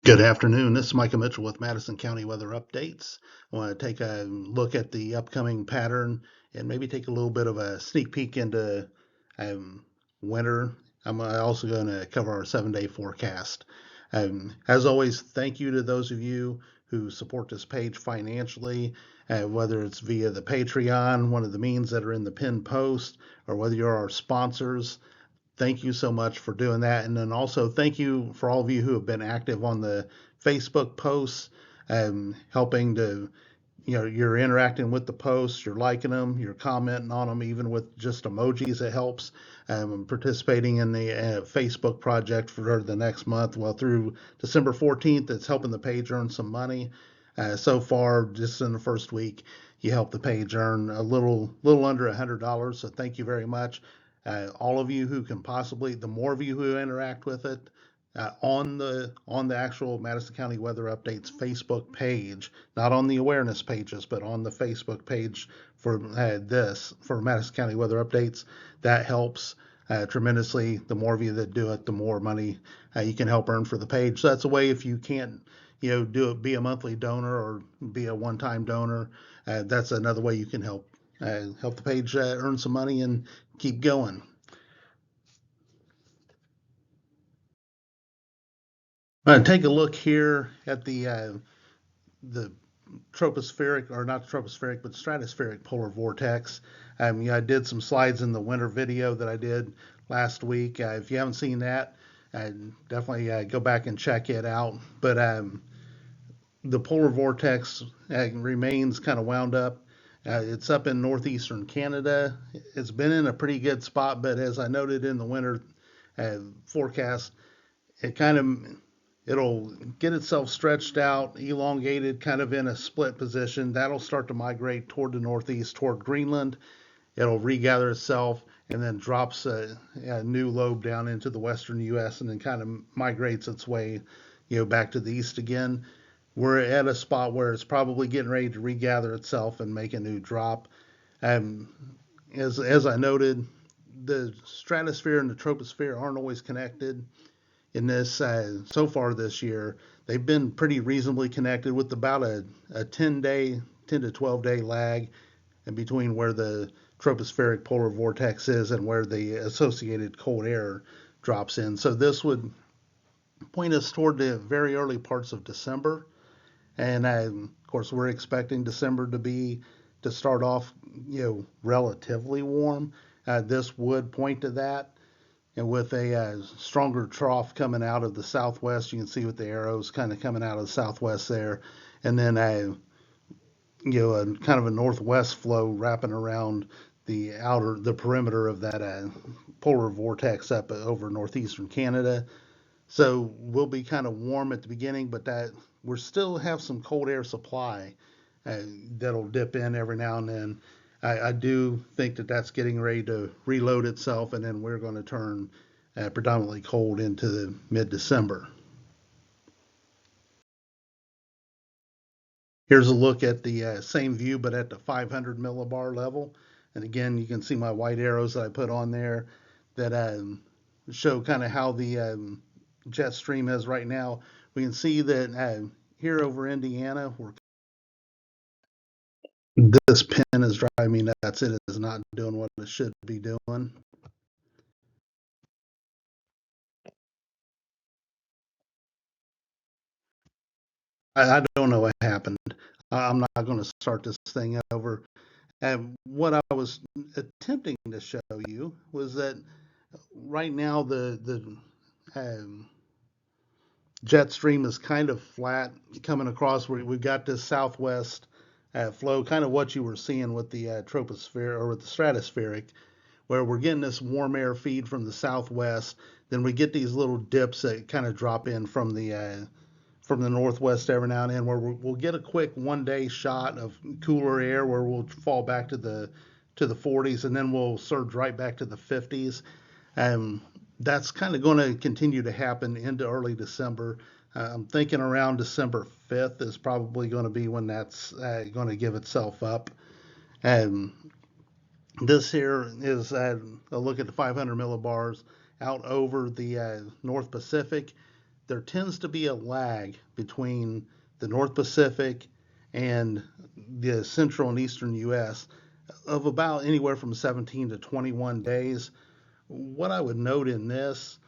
Good afternoon. This is Micah Mitchell with Madison County Weather Updates. I want to take a look at the upcoming pattern and maybe take a little bit of a sneak peek into winter. I'm also going to cover our 7-day forecast. As always, thank you to those of you who support this page financially, whether it's via the Patreon, one of the means that are in the pinned post, or whether you're our sponsors. Thank you so much for doing that. And then also thank you for all of you who have been active on the Facebook posts, helping to, you're interacting with the posts, you're liking them, you're commenting on them, even with just emojis, it helps. Participating in the Facebook project for the next month. Well, through December 14th, it's helping the page earn some money. So far, just in the first week, you helped the page earn a little under $100. So thank you very much. All of you who can possibly, the more of you who interact with it on the actual Madison County Weather Updates Facebook page, not on the awareness pages, but on the Facebook page for for Madison County Weather Updates, that helps tremendously. The more of you that do it, the more money you can help earn for the page. So that's a way, if you can't, do it, be a monthly donor or be a one-time donor. That's another way you can help the page earn some money and keep going. Take a look here at the tropospheric, or not tropospheric, but stratospheric polar vortex. I did some slides in the winter video that I did last week. If you haven't seen that, definitely go back and check it out. But the polar vortex remains kind of wound up. It's up in northeastern Canada. It's been in a pretty good spot, but as I noted in the winter forecast, it kind of it'll get itself stretched out, elongated, kind of in a split position. That'll start to migrate toward the northeast, toward Greenland. It'll regather itself and then drops a new lobe down into the western U.S. and then kind of migrates its way, back to the east again. We're at a spot where it's probably getting ready to regather itself and make a new drop. Um, as I noted, the stratosphere and the troposphere aren't always connected in this. So far this year, they've been pretty reasonably connected, with about a 10 to 12 day lag in between where the tropospheric polar vortex is and where the associated cold air drops in. So this would point us toward the very early parts of December. And of course, we're expecting December to start off, relatively warm. This would point to that. And with a stronger trough coming out of the southwest, you can see with the arrows kind of coming out of the southwest there, and then a kind of a northwest flow wrapping around the perimeter of that polar vortex up over northeastern Canada. So we'll be kind of warm at the beginning, but that we're still have some cold air supply that'll dip in every now and then. I do think that that's getting ready to reload itself, and then we're going to turn predominantly cold into the mid-December. Here's a look at the same view, but at the 500 millibar level. And again, you can see my white arrows that I put on there that show kind of how the jet stream is right now. We can see that here over Indiana, this pin is driving me nuts. It is not doing what it should be doing. I don't know what happened. I'm not going to start this thing over. And what I was attempting to show you was that right now the jet stream is kind of flat coming across. We've got this southwest flow, kind of what you were seeing with the troposphere or with the stratospheric, where we're getting this warm air feed from the southwest. Then we get these little dips that kind of drop in from the northwest every now and then, where we'll get a quick 1 day shot of cooler air where we'll fall back to the 40s, and then we'll surge right back to the 50s. That's kind of going to continue to happen into early December. I'm thinking around December 5th is probably going to be when that's going to give itself up. And this here is a look at the 500 millibars out over the North Pacific. there tends to be a lag between the North Pacific and the central and eastern U.S. of about anywhere from 17 to 21 days. What I would note in this,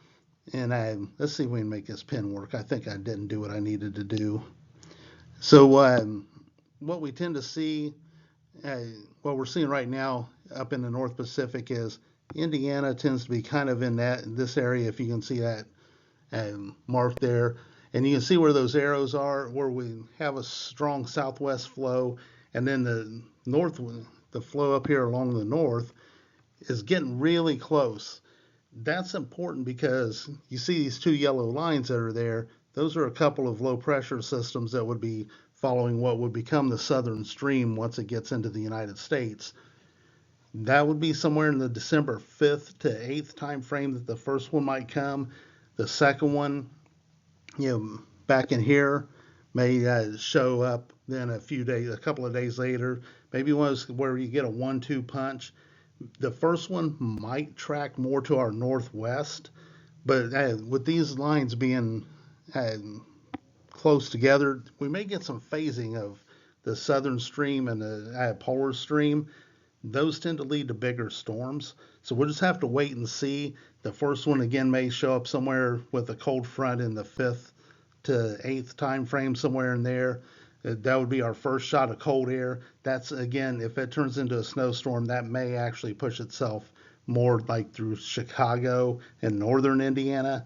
and let's see if we can make this pen work. I think I didn't do what I needed to do. So what we tend to see, uh, what we're seeing right now up in the North Pacific is Indiana tends to be kind of in this area. If you can see that mark there, and you can see where those arrows are, where we have a strong southwest flow, and then the flow up here along the north is getting really close. That's important because you see these two yellow lines that are there. Those are a couple of low pressure systems that would be following what would become the southern stream once it gets into the United States. That would be somewhere in the December 5th to 8th time frame that the first one might come. The second one, back in here, may show up then a couple of days later. Maybe one where you get a 1-2 punch. The first one might track more to our northwest, but with these lines being uh, close together, we may get some phasing of the southern stream and the polar stream. Those tend to lead to bigger storms. So we'll just have to wait and see. The first one again may show up somewhere with a cold front in the 5th to 8th time frame, somewhere in there. That would be our first shot of cold air. That's again, if it turns into a snowstorm, that may actually push itself more like through Chicago and northern Indiana.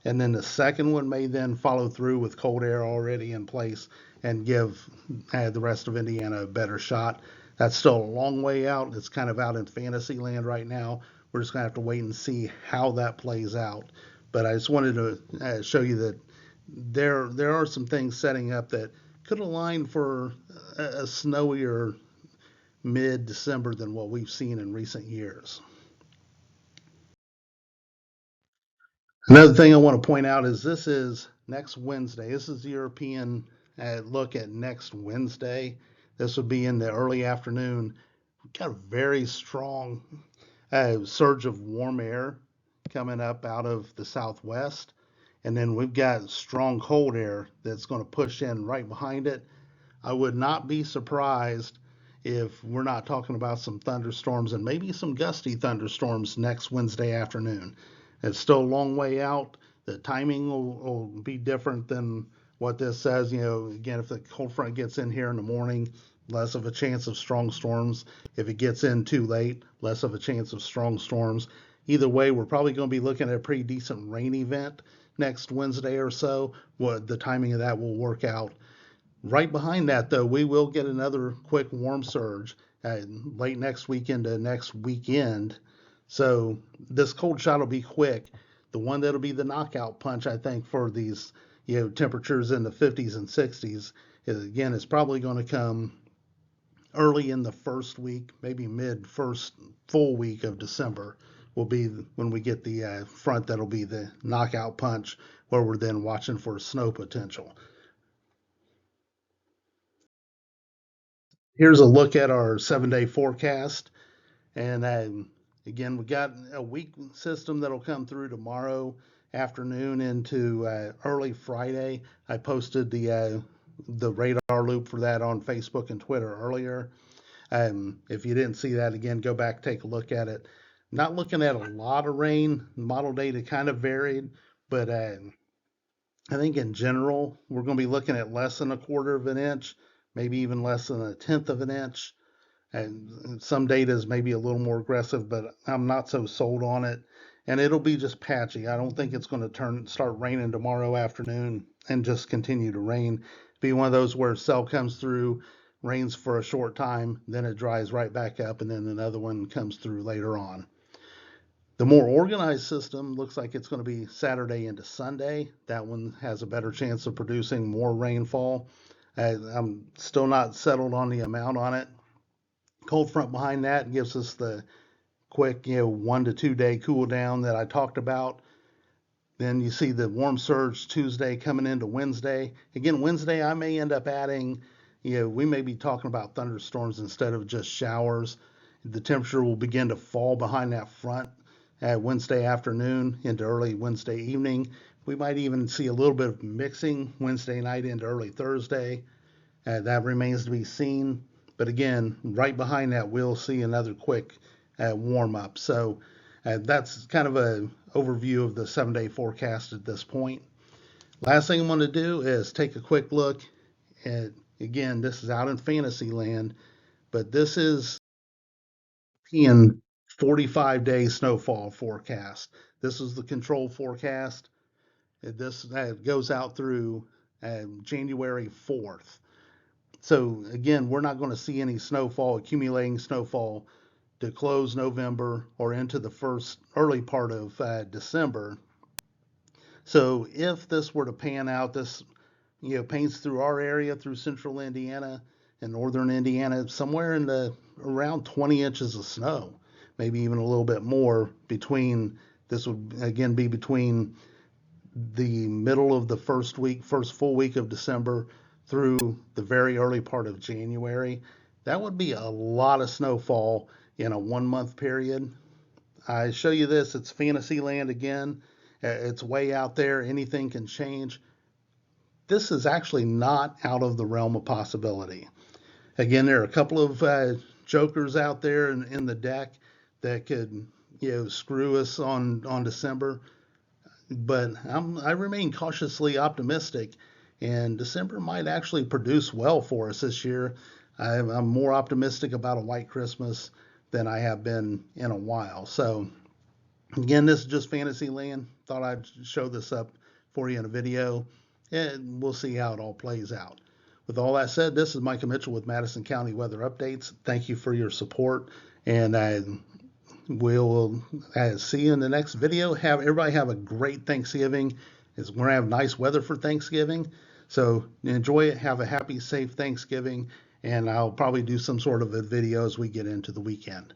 And then the second one may then follow through with cold air already in place and give the rest of Indiana a better shot. That's still a long way out. It's kind of out in fantasy land right now. We're just going to have to wait and see how that plays out. But I just wanted to show you that there are some things setting up that could align for a snowier mid-December than what we've seen in recent years. Another thing I want to point out is this is next Wednesday. This is the European look at next Wednesday. This would be in the early afternoon. We've got a very strong surge of warm air coming up out of the southwest. And then we've got strong cold air that's going to push in right behind it. I would not be surprised if we're not talking about some thunderstorms and maybe some gusty thunderstorms next Wednesday afternoon. It's still a long way out. The timing will be different than what this says. Again, if the cold front gets in here in the morning, less of a chance of strong storms. If it gets in too late, less of a chance of strong storms. Either way, we're probably going to be looking at a pretty decent rain event next Wednesday or so. What the timing of that will work out. Right behind that, though, we will get another quick warm surge late next week into next weekend. So this cold shot will be quick. The one that'll be the knockout punch, I think, for these temperatures in the 50s and 60s is again, it's probably going to come early in the first week, maybe mid first full week of December. Will be when we get the front that'll be the knockout punch, where we're then watching for snow potential. Here's a look at our 7-day forecast. And again, we got a weak system that'll come through tomorrow afternoon into early Friday. I posted the radar loop for that on Facebook and Twitter earlier. If you didn't see that, again, go back, take a look at it. Not looking at a lot of rain. Model data kind of varied, but I think in general, we're going to be looking at less than a quarter of an inch, maybe even less than a tenth of an inch. And some data is maybe a little more aggressive, but I'm not so sold on it. And it'll be just patchy. I don't think it's going to start raining tomorrow afternoon and just continue to rain. Be one of those where cell comes through, rains for a short time, then it dries right back up, and then another one comes through later on. The more organized system looks like it's going to be Saturday into Sunday. That one has a better chance of producing more rainfall. I'm still not settled on the amount on it. Cold front behind that gives us the quick, 1 to 2 day cool down that I talked about. Then you see the warm surge Tuesday coming into Wednesday. Again, Wednesday I may end up adding, we may be talking about thunderstorms instead of just showers. The temperature will begin to fall behind that front at Wednesday afternoon into early Wednesday evening. We might even see a little bit of mixing Wednesday night into early Thursday. That remains to be seen. But again, right behind that, we'll see another quick warm up. So that's kind of an overview of the 7-day forecast at this point. Last thing I'm going to do is take a quick look at, again, this is out in fantasy land, but this is in 45-day snowfall forecast. This is the control forecast. This goes out through January 4th. So again, we're not going to see any snowfall, accumulating snowfall to close November or into the first early part of December. So if this were to pan out, this pains through our area, through central Indiana and northern Indiana, somewhere in the around 20 inches of snow, maybe even a little bit more between. This would again be between the middle of the first full week of December through the very early part of January. That would be a lot of snowfall in a 1 month period. I show you this, it's fantasy land again. It's way out there, anything can change. This is actually not out of the realm of possibility. Again, there are a couple of jokers out there in the deck that could, screw us on December. But I remain cautiously optimistic, and December might actually produce well for us this year. I'm more optimistic about a white Christmas than I have been in a while. So again, this is just fantasy land. Thought I'd show this up for you in a video, and we'll see how it all plays out. With all that said, this is Micah Mitchell with Madison County Weather Updates. Thank you for your support, and we'll see you in the next video. Everybody have a great Thanksgiving. We're going to have nice weather for Thanksgiving, so enjoy it. Have a happy, safe Thanksgiving, and I'll probably do some sort of a video as we get into the weekend.